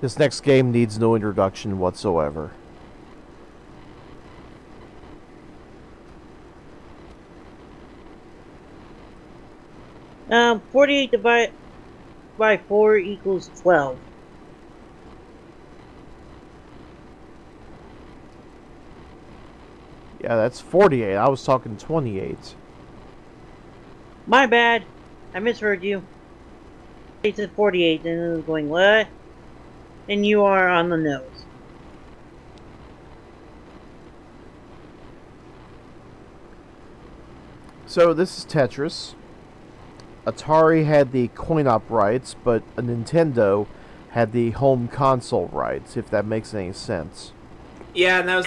This next game needs no introduction whatsoever. 48 divided by 4 equals 12. Yeah, that's 48. I was talking 28. My bad. I misheard you. It said 48, and I was going, what? And you are on the nose. So this is Tetris. Atari had the coin-op rights, but Nintendo had the home console rights, if that makes any sense. Yeah, and that was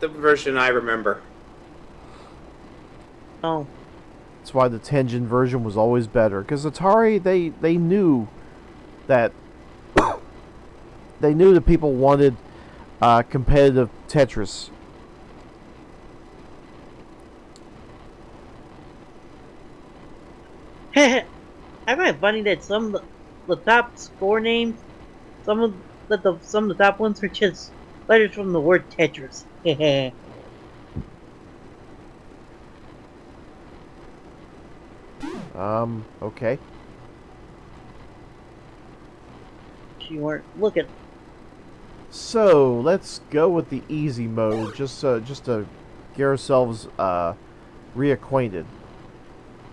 the version I remember. Oh. That's why the Tengen version was always better, because Atari, they knew that they knew that people wanted competitive Tetris. I find it funny that some of the top score names, some of the top ones are just letters from the word Tetris. Okay. You weren't looking. So let's go with the easy mode, just to get ourselves reacquainted.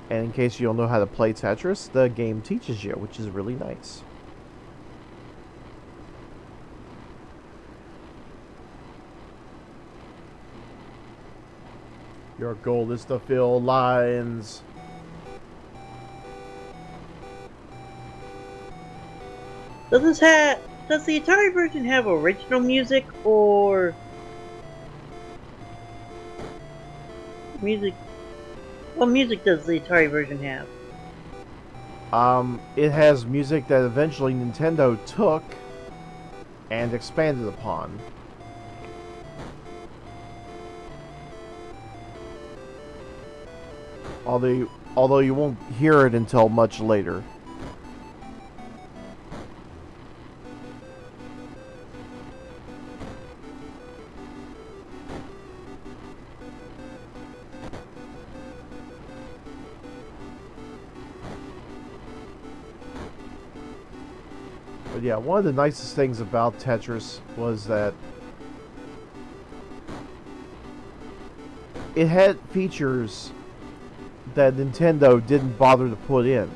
And in case you don't know how to play Tetris, the game teaches you, which is really nice. Your goal is to fill lines. Does the Atari version have original music or music? What music does the Atari version have? It has music that eventually Nintendo took and expanded upon. Although you won't hear it until much later. But yeah, one of the nicest things about Tetris was that it had features that Nintendo didn't bother to put in.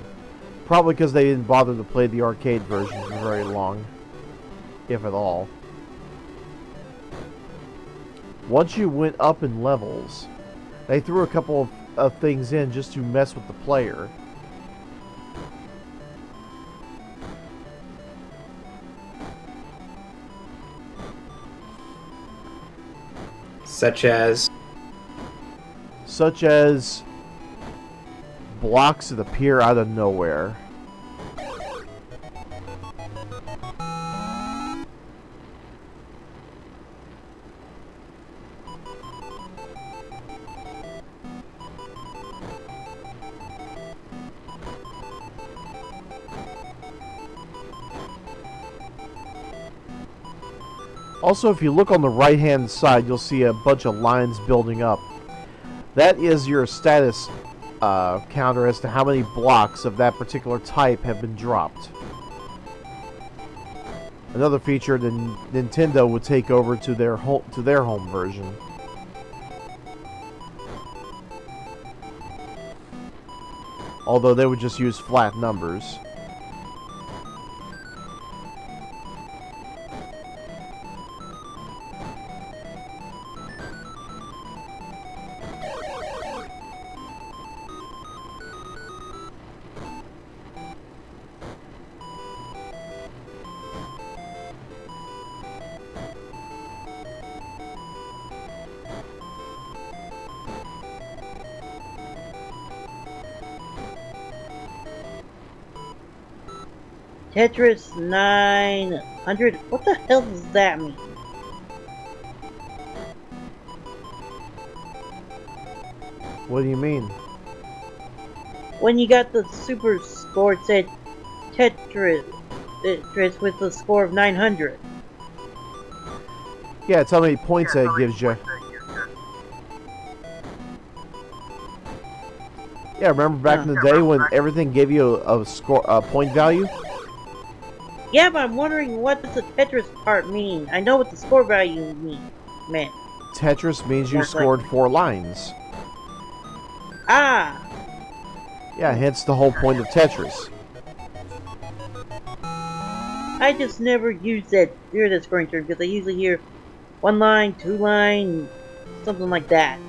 Probably because they didn't bother to play the arcade version for very long, if at all. Once you went up in levels, they threw a couple of things in just to mess with the player. Such as blocks that appear out of nowhere. Also, if you look on the right-hand side, you'll see a bunch of lines building up. That is your status counter as to how many blocks of that particular type have been dropped. Another feature that Nintendo would take over to their home version. Although they would just use flat numbers. Tetris 900. What the hell does that mean? What do you mean? When you got the super score, it said Tetris Tetris with a score of 900. Yeah, tell me how many points that gives you. Yeah, remember back in the day when everything gave you a score, a point value? Yeah, but I'm wondering what does the Tetris part mean? I know what the score value meant. Tetris means you scored 4 lines. Ah! Yeah, hence the whole point of Tetris. I just never hear that scoring term because I usually hear 1 line, 2 line, something like that.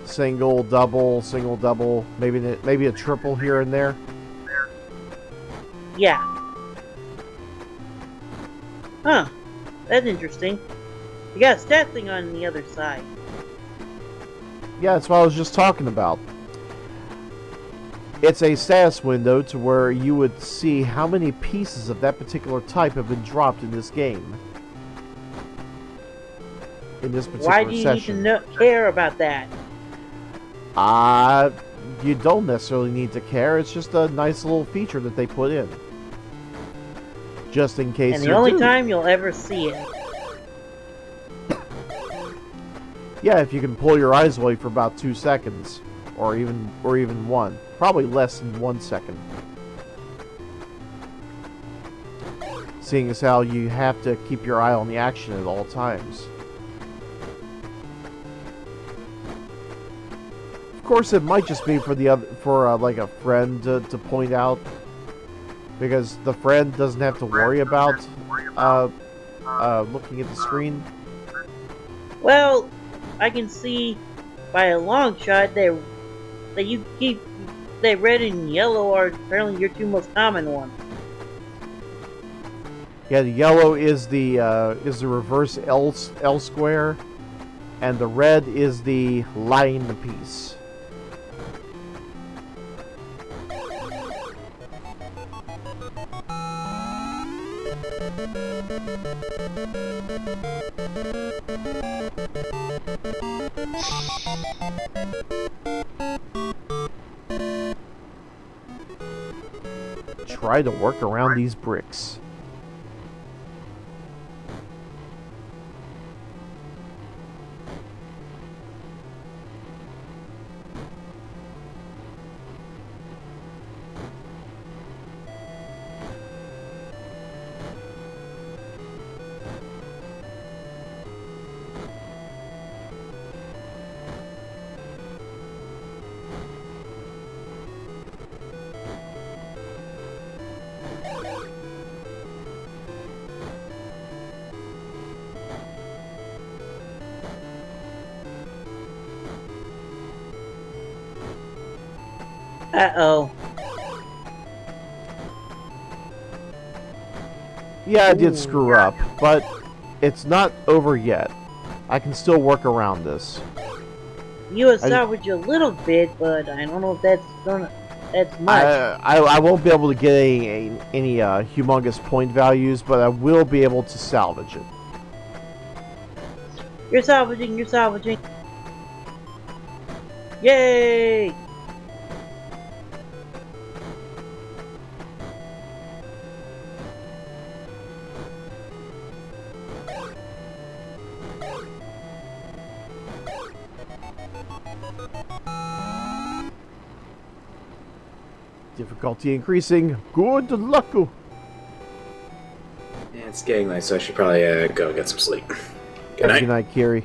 Single, double, maybe a triple here and there. Yeah. Huh. That's interesting. You got a stat thing on the other side. Yeah, that's what I was just talking about. It's a status window to where you would see how many pieces of that particular type have been dropped in this game. In this particular Why do you session. need to care about that? You don't necessarily need to care. It's just a nice little feature that they put in. Just in case And the you only do. time you'll ever see it. Yeah, if you can pull your eyes away for about 2 seconds. Or even 1. Probably less than 1 second. Seeing as how you have to keep your eye on the action at all times. Of course, it might just be for like a friend to point out, because the friend doesn't have to worry about looking at the screen. Well, I can see by a long shot that you keep that red and yellow are apparently your 2 most common ones. Yeah, the yellow is the reverse L square, and the red is the line piece. Try to work around these bricks. Uh-oh. Yeah, I did screw up, but it's not over yet. I can still work around this. You have salvaged a little bit, but I don't know if that's much. I won't be able to get any humongous point values, but I will be able to salvage it. You're salvaging, you're salvaging. Yay! Difficulty increasing. Good luck. Yeah, it's getting late, so I should probably go get some sleep. Good night. Good night, Kiri.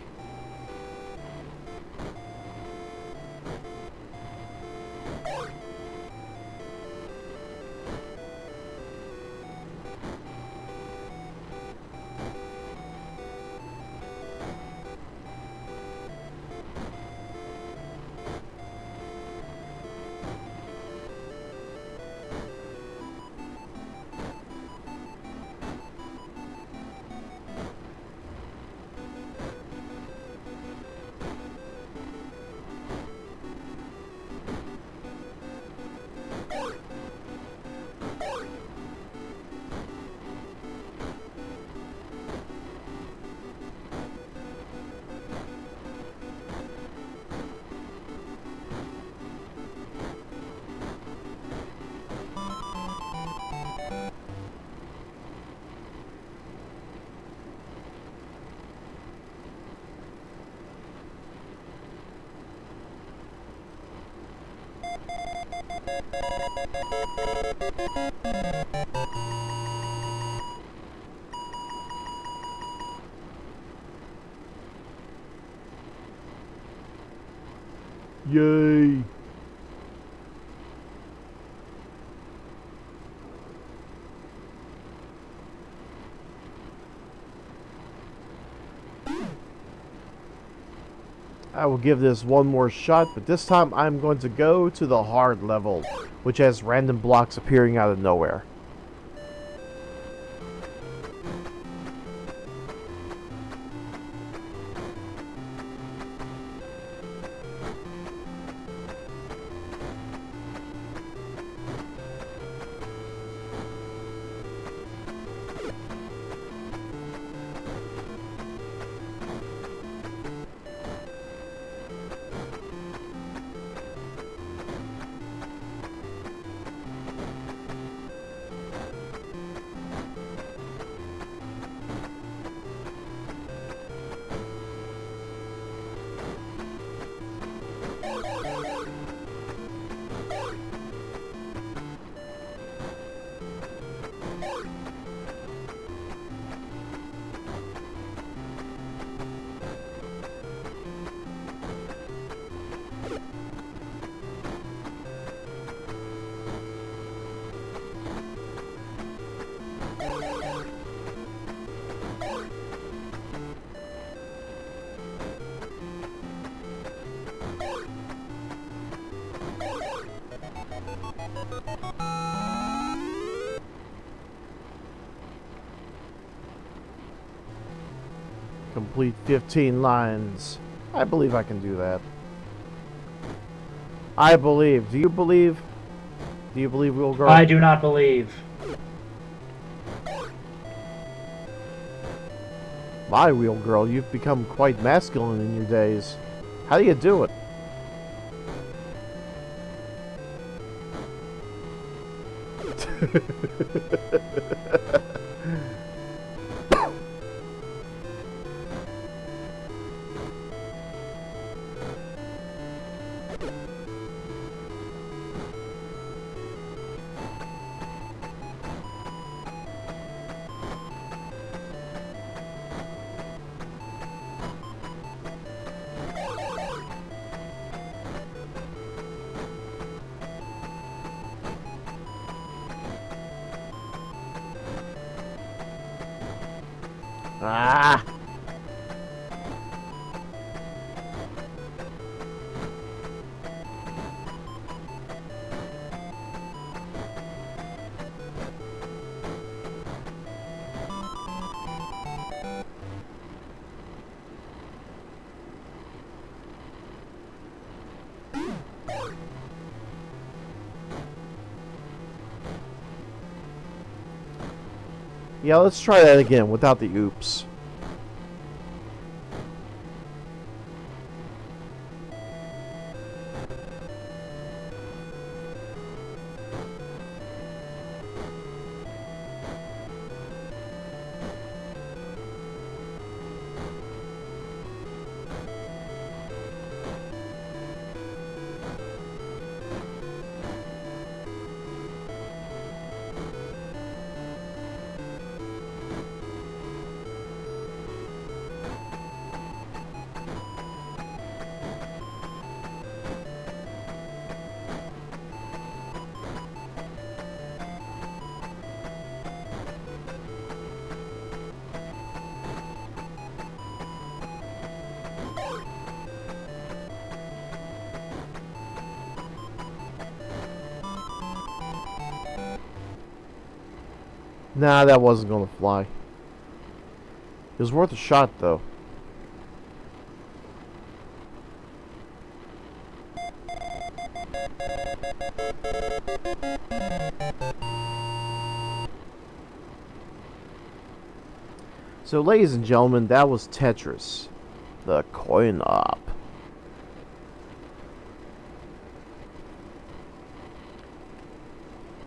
Yay! I will give this one more shot, but this time I'm going to go to the hard level, which has random blocks appearing out of nowhere. Complete 15 lines. I believe I can do that. I believe. Do you believe? Do you believe, Wheel Girl? I do not believe. My Wheel Girl, you've become quite masculine in your days. How do you do it? Ah! Yeah, let's try that again without the oops. Nah, that wasn't gonna fly. It was worth a shot, though. So, ladies and gentlemen, that was Tetris, the coin op.